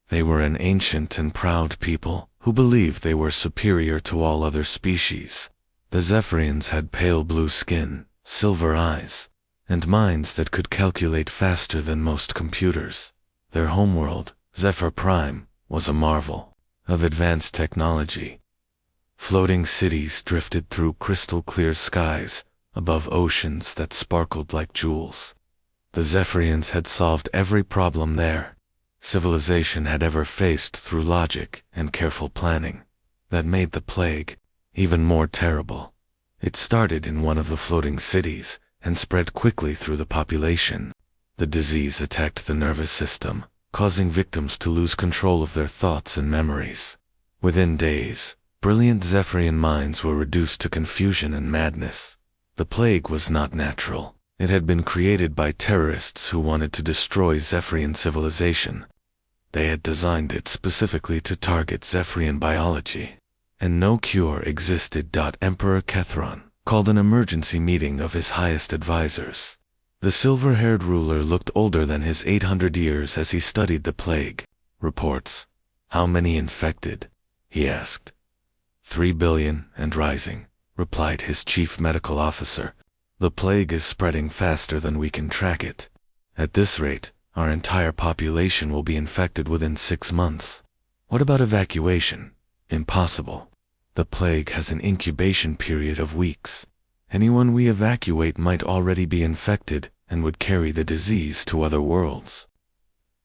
They were an ancient and proud people who believed they were superior to all other species. The Zephyrians had pale blue skin, silver eyes, and minds that could calculate faster than most computers. Their homeworld, Zephyr Prime, was a marvel of advanced technology. Floating cities drifted through crystal-clear skies above oceans that sparkled like jewels. The Zephyrians had solved every problem there civilization had ever faced through logic and careful planning that made the plague even more terrible. It started in one of the floating cities and spread quickly through the population. The disease attacked the nervous system, causing victims to lose control of their thoughts and memories. Within days, brilliant Zephyrian minds were reduced to confusion and madness. The plague was not natural. It had been created by terrorists who wanted to destroy Zephyrian civilization. They had designed it specifically to target Zephyrian biology, and no cure existed. Emperor Kethron called an emergency meeting of his highest advisors. The silver-haired ruler looked older than his 800 years as he studied the plague. Reports. How many infected? He asked. 3 billion and rising, replied his chief medical officer. The plague is spreading faster than we can track it. At this rate, our entire population will be infected within 6 months. What about evacuation? Impossible. The plague has an incubation period of weeks. Anyone we evacuate might already be infected and would carry the disease to other worlds.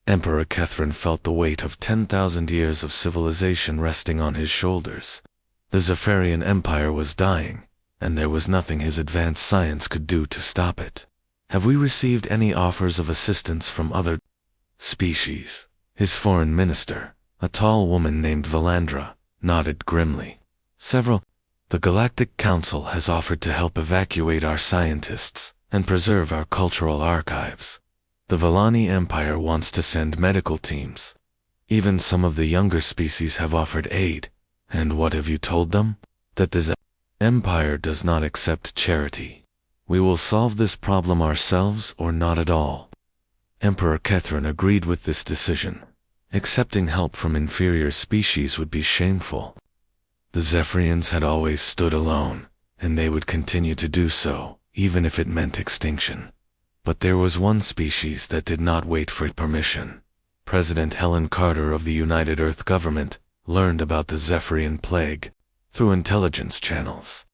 Emperor Kethron felt the weight of 10,000 years of civilization resting on his shoulders. The Zephyrian Empire was dying, and there was nothing his advanced science could do to stop it. Have we received any offers of assistance from other species? His foreign minister, a tall woman named Valandra, nodded grimly. Several. The Galactic Council has offered to help evacuate our scientists and preserve our cultural archives. The Valani Empire wants to send medical teams. Even some of the younger species have offered aid. And what have you told them? That the Empire does not accept charity. We will solve this problem ourselves or not at all. Emperor Kethron agreed with this decision. Accepting help from inferior species would be shameful. The Zephyrians had always stood alone, and they would continue to do so, even if it meant extinction. But there was one species that did not wait for permission. President Helen Carter of the United Earth government learned about the Zephyrian plague through intelligence channels.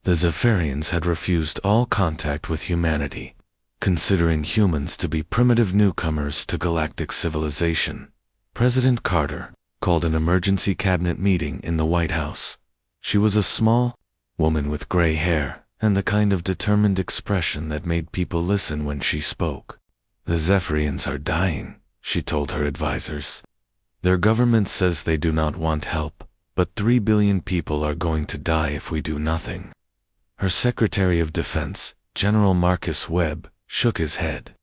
The Zephyrians had refused all contact with humanity, considering humans to be primitive newcomers to galactic civilization. President Carter called an emergency cabinet meeting in the White House. She was a small woman with gray hair and the kind of determined expression that made people listen when she spoke. The Zephyrians are dying, she told her advisors. Their government says they do not want help, but 3 billion people are going to die if we do nothing. Her Secretary of Defense, General Marcus Webb, shook his head.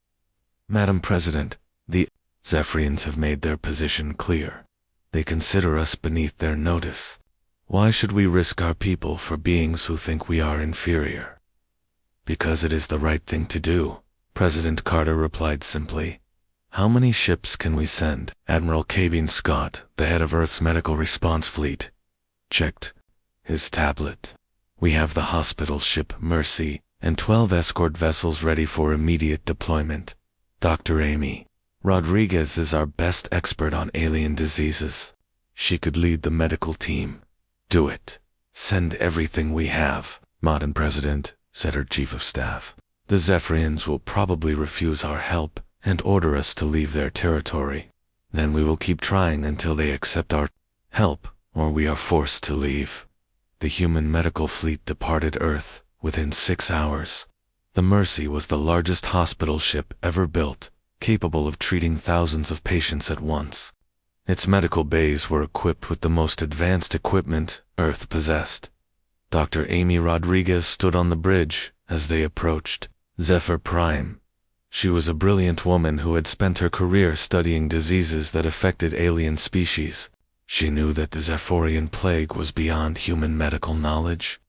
Madam President, the Zephyrians have made their position clear. They consider us beneath their notice. Why should we risk our people for beings who think we are inferior? Because it is the right thing to do, President Carter replied simply. How many ships can we send? Admiral Cabine Scott, the head of Earth's medical response fleet, checked his tablet. We have the hospital ship Mercy and 12 escort vessels ready for immediate deployment. Dr. Amy Rodriguez is our best expert on alien diseases. She could lead the medical team. Do it. Send everything we have. Madam President, said her chief of staff. The Zephyrians will probably refuse our help and order us to leave their territory. Then we will keep trying until they accept our help, or we are forced to leave. The human medical fleet departed Earth within 6 hours. The Mercy was the largest hospital ship ever built, capable of treating thousands of patients at once. Its medical bays were equipped with the most advanced equipment Earth possessed. Dr. Amy Rodriguez stood on the bridge as they approached Zephyr Prime. She was a brilliant woman who had spent her career studying diseases that affected alien species. She knew that the Zephyrian plague was beyond human medical knowledge.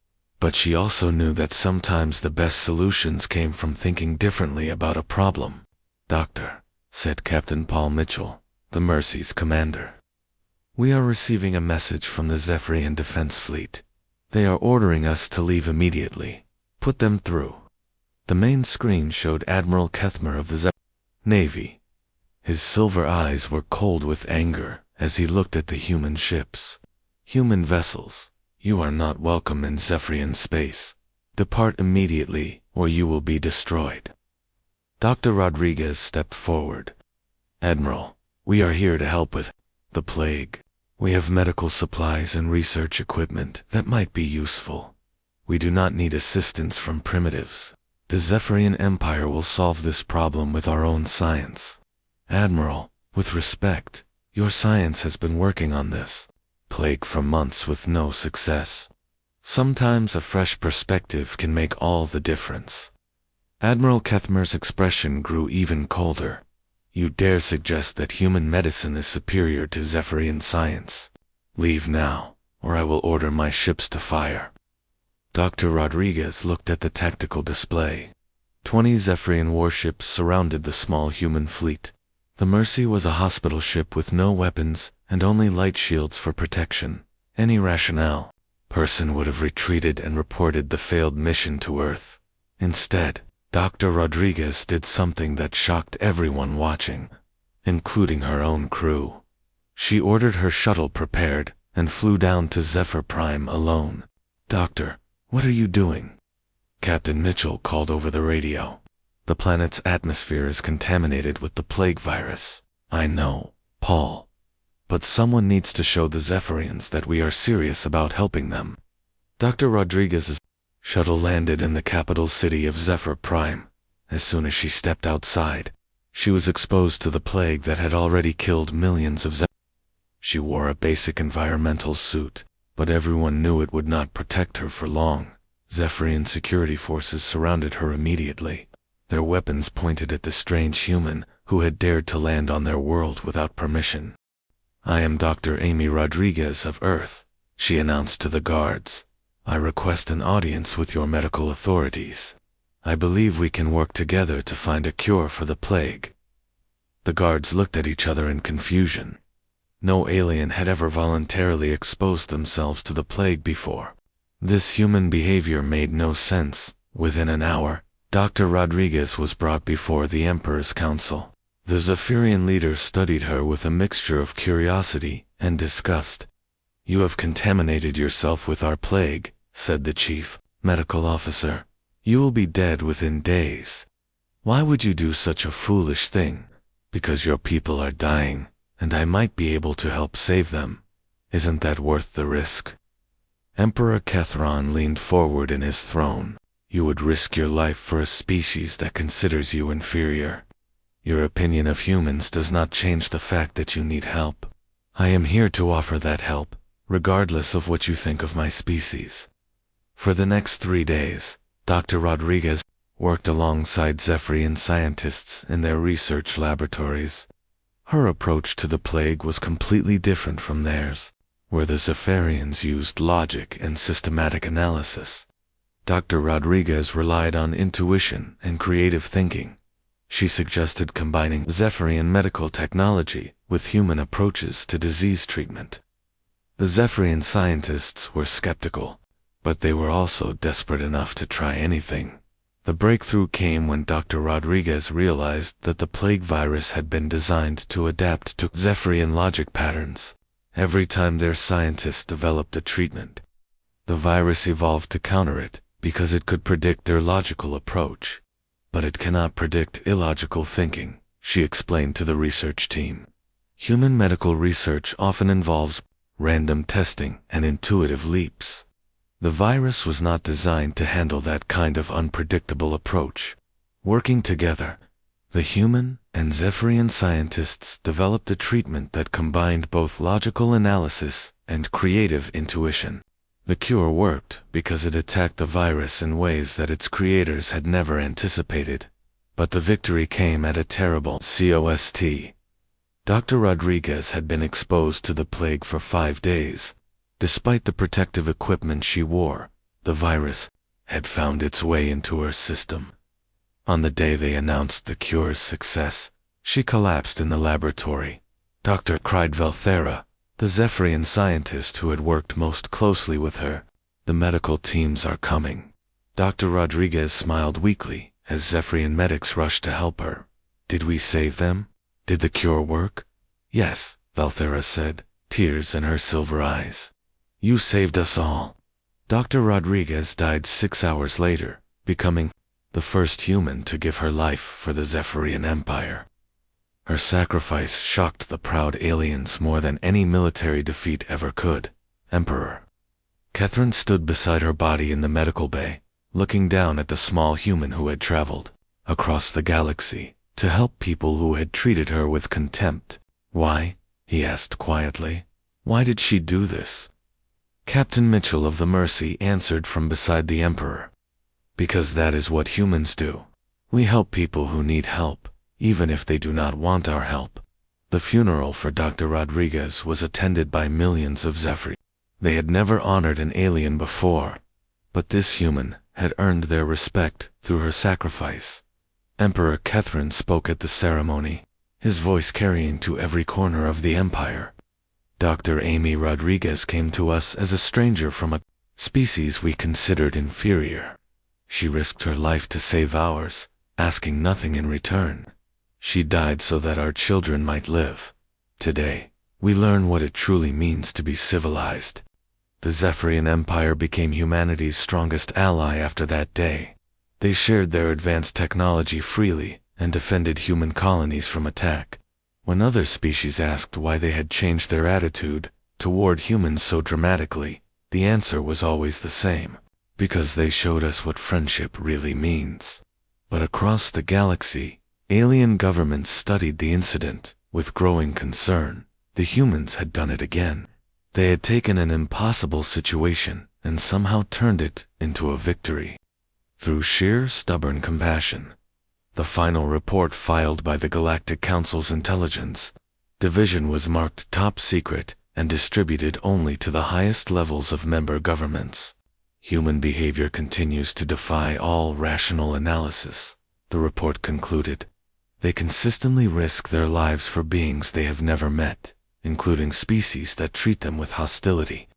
But she also knew that sometimes the best solutions came from thinking differently about a problem. "Doctor," said Captain Paul Mitchell, the Mercy's commander. "We are receiving a message from the Zephyrian Defense Fleet. They are ordering us to leave immediately. Put them through." The main screen showed Admiral Kethmer of the Navy. His silver eyes were cold with anger as he looked at the human ships. "Human vessels, you are not welcome in Zephyrian space. Depart immediately, or you will be destroyed." Dr. Rodriguez stepped forward. "Admiral, we are here to help with the plague. We have medical supplies and research equipment that might be useful. We do not need assistance from primitives. The Zephyrian Empire will solve this problem with our own science. Admiral, with respect, your science has been working on this plague for months with no success. Sometimes a fresh perspective can make all the difference." Admiral Kethmer's expression grew even colder. "You dare suggest that human medicine is superior to Zephyrian science? Leave now, or I will order my ships to fire." Dr. Rodriguez looked at the tactical display. 20 Zephyrian warships surrounded the small human fleet. The Mercy was a hospital ship with no weapons and only light shields for protection. Any rational person would have retreated and reported the failed mission to Earth. Instead, Dr. Rodriguez did something that shocked everyone watching, including her own crew. She ordered her shuttle prepared and flew down to Zephyr Prime alone. "Doctor, what are you doing?" Captain Mitchell called over the radio. "The planet's atmosphere is contaminated with the plague virus." "I know, Paul. But someone needs to show the Zephyrians that we are serious about helping them." Dr. Rodriguez's shuttle landed in the capital city of Zephyr Prime. As soon as she stepped outside, she was exposed to the plague that had already killed millions of Zephyrians. She wore a basic environmental suit, but everyone knew it would not protect her for long. Zephyrian security forces surrounded her immediately. Their weapons pointed at the strange human who had dared to land on their world without permission. "I am Dr. Amy Rodriguez of Earth," she announced to the guards. "I request an audience with your medical authorities. I believe we can work together to find a cure for the plague." The guards looked at each other in confusion. No alien had ever voluntarily exposed themselves to the plague before. This human behavior made no sense. Within an hour, Dr. Rodriguez was brought before the Emperor's Council. The Zephyrian leader studied her with a mixture of curiosity and disgust. "You have contaminated yourself with our plague," said the chief medical officer. "You will be dead within days. Why would you do such a foolish thing?" "Because your people are dying, and I might be able to help save them. Isn't that worth the risk?" Emperor Kethron leaned forward in his throne. "You would risk your life for a species that considers you inferior. Your opinion of humans does not change the fact that you need help. I am here to offer that help, regardless of what you think of my species." For the next 3 days, Dr. Rodriguez worked alongside Zephyrian scientists in their research laboratories. Her approach to the plague was completely different from theirs, where the Zephyrians used logic and systematic analysis. Dr. Rodriguez relied on intuition and creative thinking. She suggested combining Zephyrian medical technology with human approaches to disease treatment. The Zephyrian scientists were skeptical, but they were also desperate enough to try anything. The breakthrough came when Dr. Rodriguez realized that the plague virus had been designed to adapt to Zephyrian logic patterns. Every time their scientists developed a treatment, the virus evolved to counter it because it could predict their logical approach. "But it cannot predict illogical thinking," she explained to the research team. "Human medical research often involves random testing and intuitive leaps. The virus was not designed to handle that kind of unpredictable approach." Working together, the human and Zephyrian scientists developed a treatment that combined both logical analysis and creative intuition. The cure worked because it attacked the virus in ways that its creators had never anticipated. But the victory came at a terrible cost. Dr. Rodriguez had been exposed to the plague for 5 days. Despite the protective equipment she wore, The virus had found its way into her system. On the day they announced the cure's success, she collapsed in the laboratory. "Doctor," cried Valthera, the Zephyrian scientist who had worked most closely with her. "The medical teams are coming." Dr. Rodriguez smiled weakly as Zephyrian medics rushed to help her. "Did we save them? Did the cure work?" "Yes," Valthera said, tears in her silver eyes. "You saved us all." Dr. Rodriguez died 6 hours later, becoming the first human to give her life for the Zephyrian Empire. Her sacrifice shocked the proud aliens more than any military defeat ever could. "Emperor." Catherine stood beside her body in the medical bay, looking down at the small human who had traveled across the galaxy to help people who had treated her with contempt. "Why?" he asked quietly. "Why did she do this?" Captain Mitchell of the Mercy answered from beside the Emperor. "Because that is what humans do. We help people who need help, even if they do not want our help." The funeral for Dr. Rodriguez was attended by millions of Zephyri. They had never honored an alien before, but this human had earned their respect through her sacrifice. Emperor Catherine spoke at the ceremony, his voice carrying to every corner of the empire. "Dr. Amy Rodriguez came to us as a stranger from a species we considered inferior. She risked her life to save ours, asking nothing in return. She died so that our children might live. Today, we learn what it truly means to be civilized." The Zephyrian Empire became humanity's strongest ally after that day. They shared their advanced technology freely and defended human colonies from attack. When other species asked why they had changed their attitude toward humans so dramatically, the answer was always the same: because they showed us what friendship really means. But across the galaxy, alien governments studied the incident with growing concern. The humans had done it again. They had taken an impossible situation and somehow turned it into a victory. Through sheer stubborn compassion. The final report filed by the Galactic Council's Intelligence Division was marked top secret and distributed only to the highest levels of member governments. "Human behavior continues to defy all rational analysis," the report concluded. "They consistently risk their lives for beings they have never met, including species that treat them with hostility.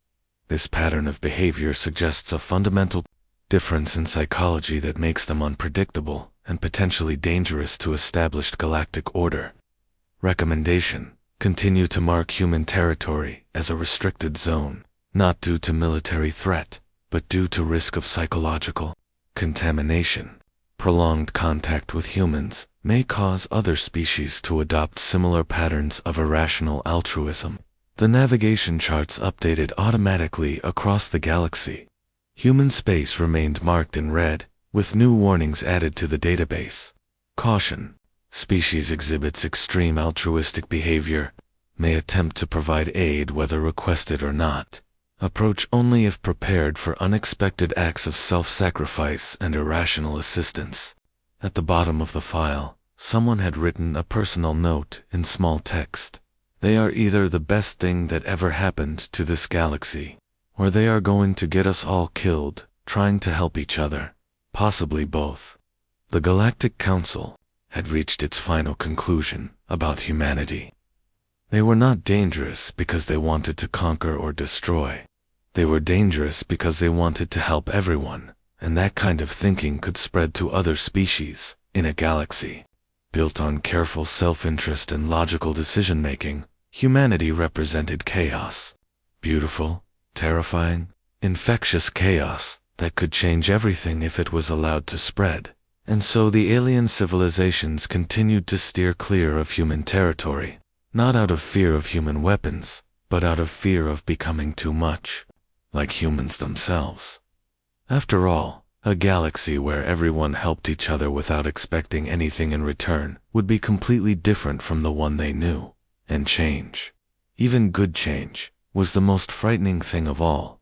This pattern of behavior suggests a fundamental difference in psychology that makes them unpredictable and potentially dangerous to established galactic order. Recommendation: continue to mark human territory as a restricted zone, not due to military threat, but due to risk of psychological contamination. Prolonged contact with humans may cause other species to adopt similar patterns of irrational altruism." The navigation charts updated automatically across the galaxy. Human space remained marked in red, with new warnings added to the database. "Caution: species exhibits extreme altruistic behavior, may attempt to provide aid whether requested or not. Approach only if prepared for unexpected acts of self-sacrifice and irrational assistance." At the bottom of the file, someone had written a personal note in small text. "They are either the best thing that ever happened to this galaxy, or they are going to get us all killed, trying to help each other. Possibly both." The Galactic Council had reached its final conclusion about humanity. They were not dangerous because they wanted to conquer or destroy. They were dangerous because they wanted to help everyone, and that kind of thinking could spread to other species in a galaxy. Built on careful self-interest and logical decision-making, humanity represented chaos. Beautiful, terrifying, infectious chaos that could change everything if it was allowed to spread. And so the alien civilizations continued to steer clear of human territory, not out of fear of human weapons, but out of fear of becoming too much, like humans themselves. After all, a galaxy where everyone helped each other without expecting anything in return would be completely different from the one they knew, and change, even good change, was the most frightening thing of all.